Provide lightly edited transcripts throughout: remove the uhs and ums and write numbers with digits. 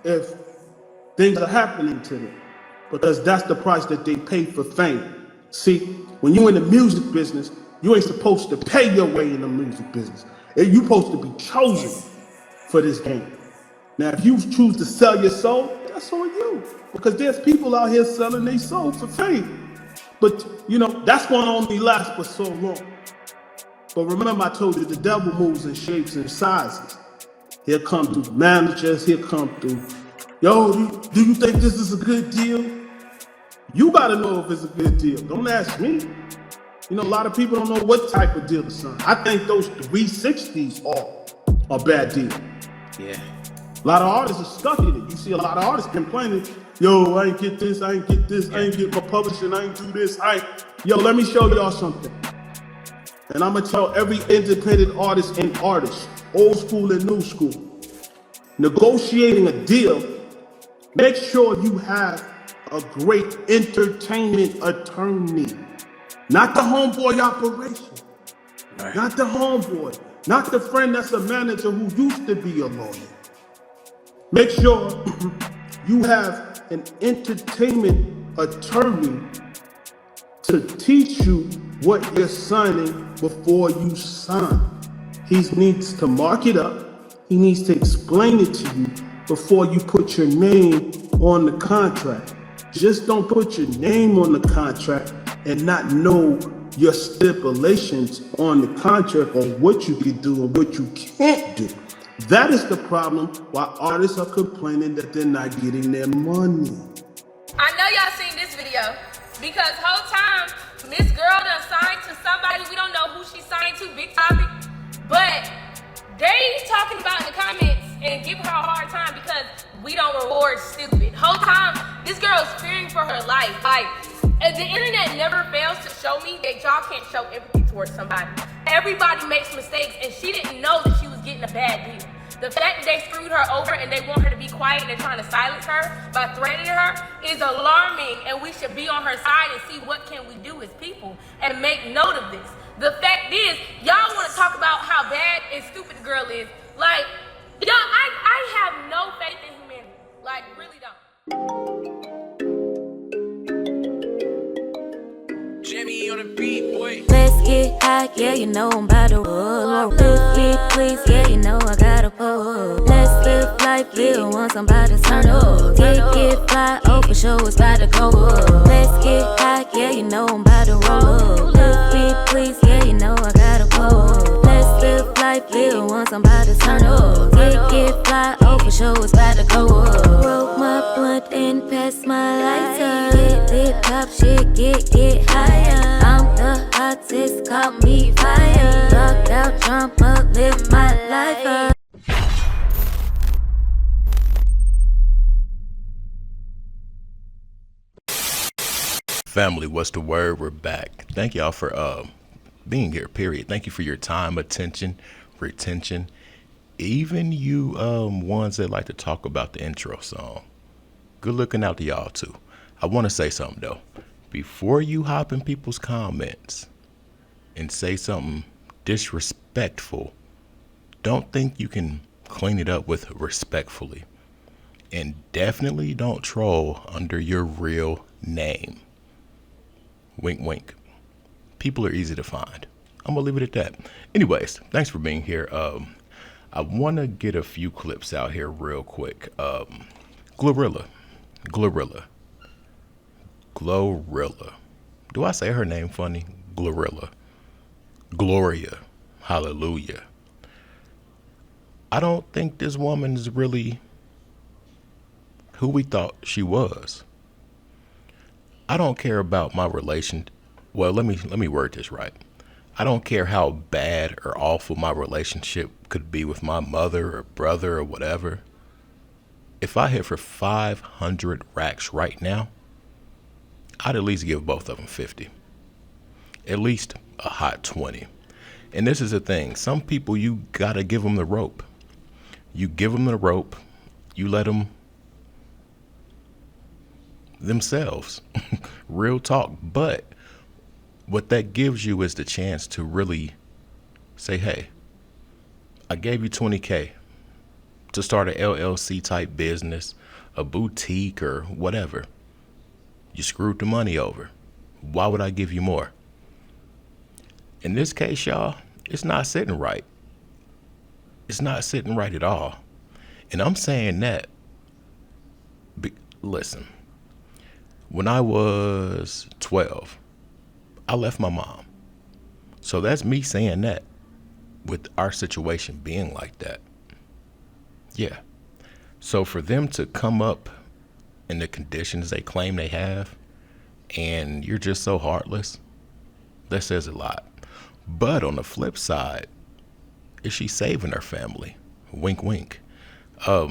if things are happening to them, because that's the price that they pay for fame. See, when you're in the music business, you ain't supposed to pay your way in the music business. You're supposed to be chosen for this game. Now, if you choose to sell your soul, that's on you. Because there's people out here selling their soul for fame. But, that's going to only last for so long. But remember I told you, the devil moves in shapes and sizes. He'll come through managers, he'll come through, yo, do you think this is a good deal? You gotta know if it's a good deal. Don't ask me. A lot of people don't know what type of deal to sign. I think those 360s are a bad deal. Yeah. A lot of artists are stuck in it. You see a lot of artists complaining, yo, I ain't get this, I ain't get this, I ain't get my publishing, I ain't do this, Yo, let me show y'all something. And I'm gonna tell every independent artist and artist, old school and new school, negotiating a deal, make sure you have a great entertainment attorney. Not the homeboy operation. Right. Not the homeboy. Not the friend that's a manager who used to be a lawyer. Make sure you have an entertainment attorney to teach you what you're signing before you sign. He needs to mark it up. He needs to explain it to you before you put your name on the contract. Just don't put your name on the contract and not know your stipulations on the contract on what you can do and what you can't do. That is the problem why artists are complaining that they're not getting their money. I know y'all seen this video because whole time Miss Girl done signed to somebody. We don't know who she signed to, big topic. But they talking about in the comments and giving her a hard time because we don't reward stupid. Whole time, this girl is fearing for her life. The internet never fails to show me that y'all can't show empathy towards somebody. Everybody makes mistakes, and she didn't know that she was getting a bad deal. The fact that they screwed her over and they want her to be quiet and they're trying to silence her by threatening her is alarming, and we should be on her side and see what can we do as people and make note of this. The fact is, y'all want to talk about how bad and stupid the girl is. Like, y'all, I have no faith in humanity. Like, really don't. Jimmy on the beat, boy. Let's get high, yeah, you know I'm about to roll. Let's get please, yeah, you know I gotta pull. Let's live life, yeah, once I'm about to turn up. Get fly, oh for sure it's about to go up. Let's get high, yeah, you know I'm about to roll. Let's get please, yeah, you know I gotta pull. Let's live life, yeah, once I'm about to turn up. Get fly, oh for sure it's about to go up. Roll my blunt and pass my lighter. Get lit, pop shit, get higher. I'm the hottest, call me fire. Rock out, jump up, live my life up. Family, what's the word? We're back. Thank y'all for being here, period. Thank you for your time, attention, retention. Even you ones that like to talk about the intro song. Good looking out to y'all too. I want to say something though. Before you hop in people's comments and say something disrespectful, don't think you can clean it up with respectfully. And definitely don't troll under your real name. Wink, wink. People are easy to find. I'm gonna leave it at that. Anyways, thanks for being here. I want to get a few clips out here real quick. Glorilla. Do I say her name funny? Glorilla. Gloria. Hallelujah. I don't think this woman is really who we thought she was. I don't care about my relation. Well, let me word this right. I don't care how bad or awful my relationship could be with my mother or brother or whatever. If I hit for 500 racks right now, I'd at least give both of them 50. At least a hot 20. And this is the thing. Some people, you gotta give them the rope. You give them the rope. You let them themselves. Real talk. But what that gives you is the chance to really say, hey, I gave you 20K. to start a LLC type business, a boutique or whatever. You screwed the money over. Why would I give you more? In this case, y'all, it's not sitting right. It's not sitting right at all. And I'm saying that, listen, when I was 12, I left my mom. So that's me saying that with our situation being like that. Yeah. So for them to come up in the conditions they claim they have, and you're just so heartless, that says a lot. But on the flip side, is she saving her family? Wink, wink. I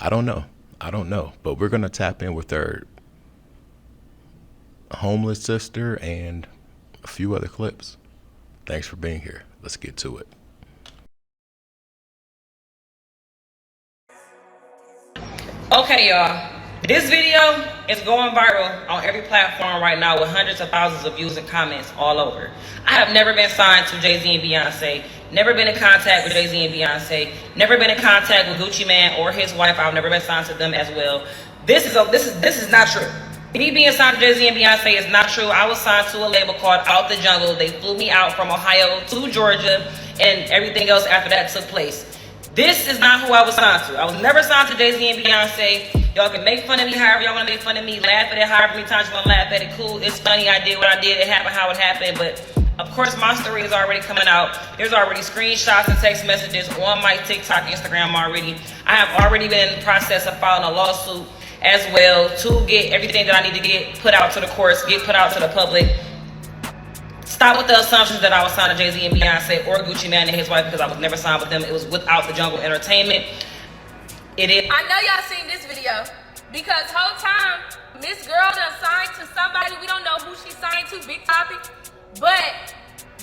don't know. But we're going to tap in with her homeless sister and a few other clips. Thanks for being here. Let's get to it. Okay, y'all. This video is going viral on every platform right now with hundreds of thousands of views and comments all over. I have never been signed to Jay-Z and Beyonce, never been in contact with Jay-Z and Beyonce, never been in contact with Gucci Mane or his wife. I've never been signed to them as well. This is not true. Me being signed to Jay-Z and Beyonce is not true. I was signed to a label called Out the Jungle. They flew me out from Ohio to Georgia, and everything else after that took place. This is not who I was signed to. I was never signed to Jay-Z and Beyonce. Y'all can make fun of me however y'all want to make fun of me, laugh at it however many times you want to laugh at it. Cool, it's funny, I did what I did, it happened how it happened, but of course my story is already coming out. There's already screenshots and text messages on my TikTok, Instagram already. I have already been in the process of filing a lawsuit as well to get everything that I need to get put out to the courts, get put out to the public. Stop with the assumptions that I was signed to Jay-Z and Beyonce or Gucci Mane and his wife, because I was never signed with them. It was without the Jungle Entertainment. It is. I know y'all seen this video because whole time Miss Girl done signed to somebody. We don't know who she signed to, big topic. But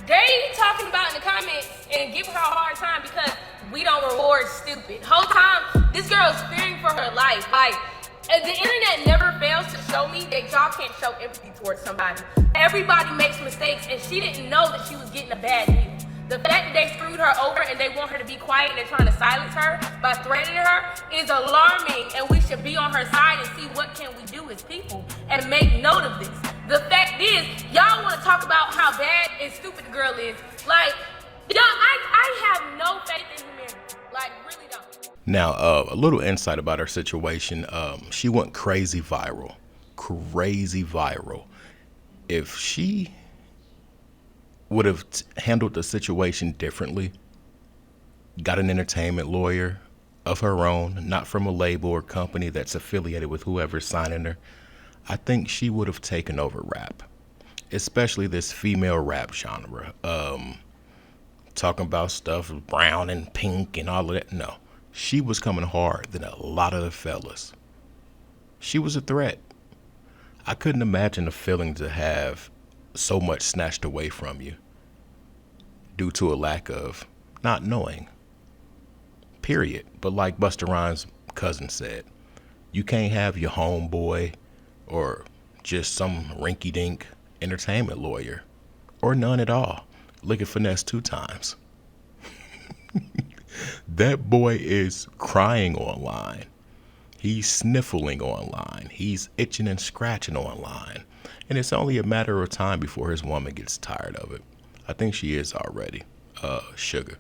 they talking about in the comments and giving her a hard time because we don't reward stupid. Whole time this girl is fearing for her life. Like, the internet never fails to show me that y'all can't show empathy towards somebody. Everybody makes mistakes, and she didn't know that she was getting a bad deal. The fact that they screwed her over and they want her to be quiet and they're trying to silence her by threatening her is alarming, and we should be on her side and see what can we do as people and make note of this. The fact is, y'all want to talk about how bad and stupid the girl is. Like, y'all, I have no faith in humanity. Like, really don't. Now, a little insight about her situation. She went crazy viral. If she would have handled the situation differently, got an entertainment lawyer of her own, not from a label or company that's affiliated with whoever's signing her, I think she would have taken over rap, especially this female rap genre. Talking about stuff brown and pink and all of that. No, she was coming hard than a lot of the fellas. She was a threat. I couldn't imagine the feeling to have so much snatched away from you due to a lack of not knowing. Period. But like Busta Rhymes' cousin said, you can't have your homeboy or just some rinky-dink entertainment lawyer or none at all. Look at Finesse 2 times. That boy is crying online. He's sniffling online. He's itching and scratching online. And it's only a matter of time before his woman gets tired of it. I think she is already. Sugar.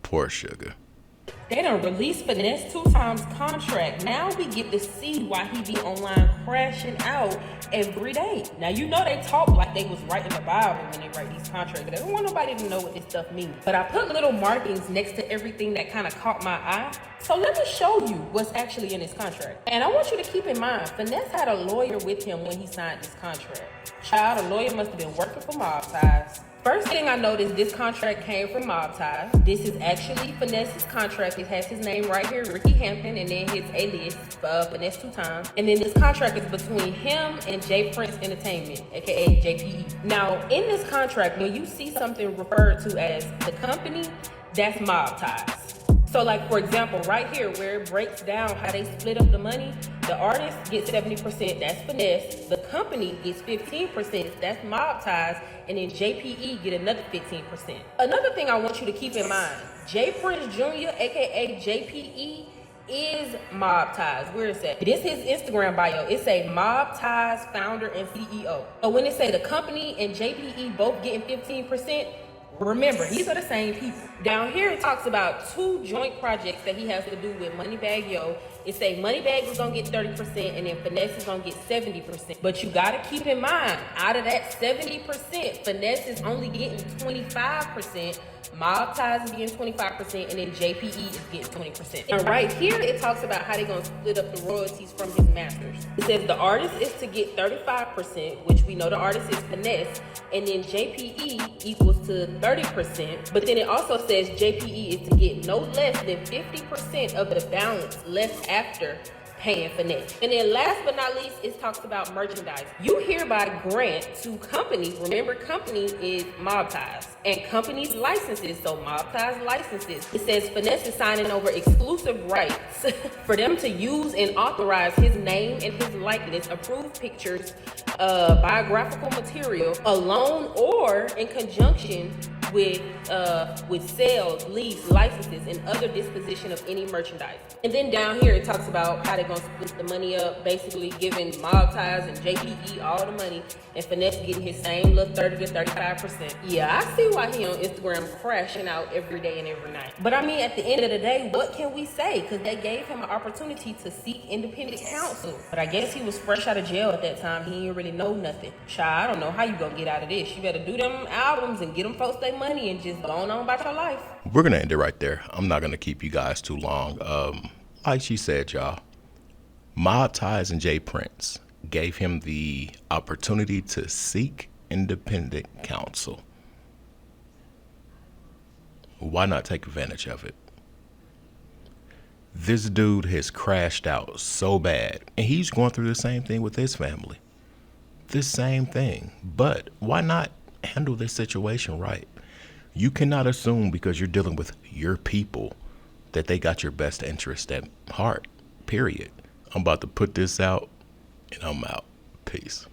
Poor Sugar. They done released Finesse 2 times contract. Now we get to see why he be online crashing out every day. Now you know they talk like they was writing the Bible when they write these contracts. They don't want nobody to know what this stuff means. But I put little markings next to everything that kind of caught my eye. So let me show you what's actually in this contract. And I want you to keep in mind, Finesse had a lawyer with him when he signed this contract. Child, a lawyer must have been working for Mob Ties. First thing I noticed, this contract came from Mob Ties. This is actually Finesse's contract. It has his name right here, Ricky Hampton, and then his alias, Finesse 2 times. And then this contract is between him and J Prince Entertainment, aka JPE. Now, in this contract, when you see something referred to as the company, that's Mob Ties. So like, for example, right here where it breaks down how they split up the money, the artist gets 70%, that's Finesse. The company gets 15%, that's Mob Ties. And then JPE get another 15%. Another thing I want you to keep in mind, J Prince Jr., aka JPE, is Mob Ties. Where is that? This is his Instagram bio. It say Mob Ties founder and CEO. So when it say the company and JPE both getting 15%, remember, these are the same people. Down here, it talks about 2 joint projects that he has to do with Moneybagg Yo. It say Moneybagg is gonna get 30% and then Finesse is gonna get 70%. But you gotta keep in mind, out of that 70%, Finesse is only getting 25%. Mob Ties is getting 25%, and then JPE is getting 20%. And right here, it talks about how they're gonna split up the royalties from his masters. It says the artist is to get 35%, which we know the artist is Finesse, and then JPE equals to 30%. But then it also says JPE is to get no less than 50% of the balance left after paying Finesse. And then last but not least, it talks about merchandise. You hereby grant to company, remember company is Mob Ties, and company's licenses, so Mob Ties licenses. It says Finesse is signing over exclusive rights for them to use and authorize his name and his likeness, approved pictures, biographical material, alone or in conjunction with sales, lease, licenses, and other disposition of any merchandise. And then down here it talks about how they're gonna split the money up, basically giving Mob Ties and JPE all the money, and Finesse getting his same little 30 to 35%. Yeah, I see why he on Instagram crashing out every day and every night. But I mean, at the end of the day, what can we say? Because they gave him an opportunity to seek independent counsel. But I guess he was fresh out of jail at that time. He didn't really know nothing. Child, I don't know how you gonna get out of this. You better do them albums and get them folks their money and just go on about your life. We're gonna end it right there. I'm not gonna keep you guys too long. Like she said, y'all, Mob Ties and J Prince gave him the opportunity to seek independent counsel. Why not take advantage of it? This dude has crashed out so bad, and he's going through the same thing with his family. This same thing. But why not handle this situation right? You cannot assume because you're dealing with your people that they got your best interest at heart, period. I'm about to put this out, and I'm out. Peace.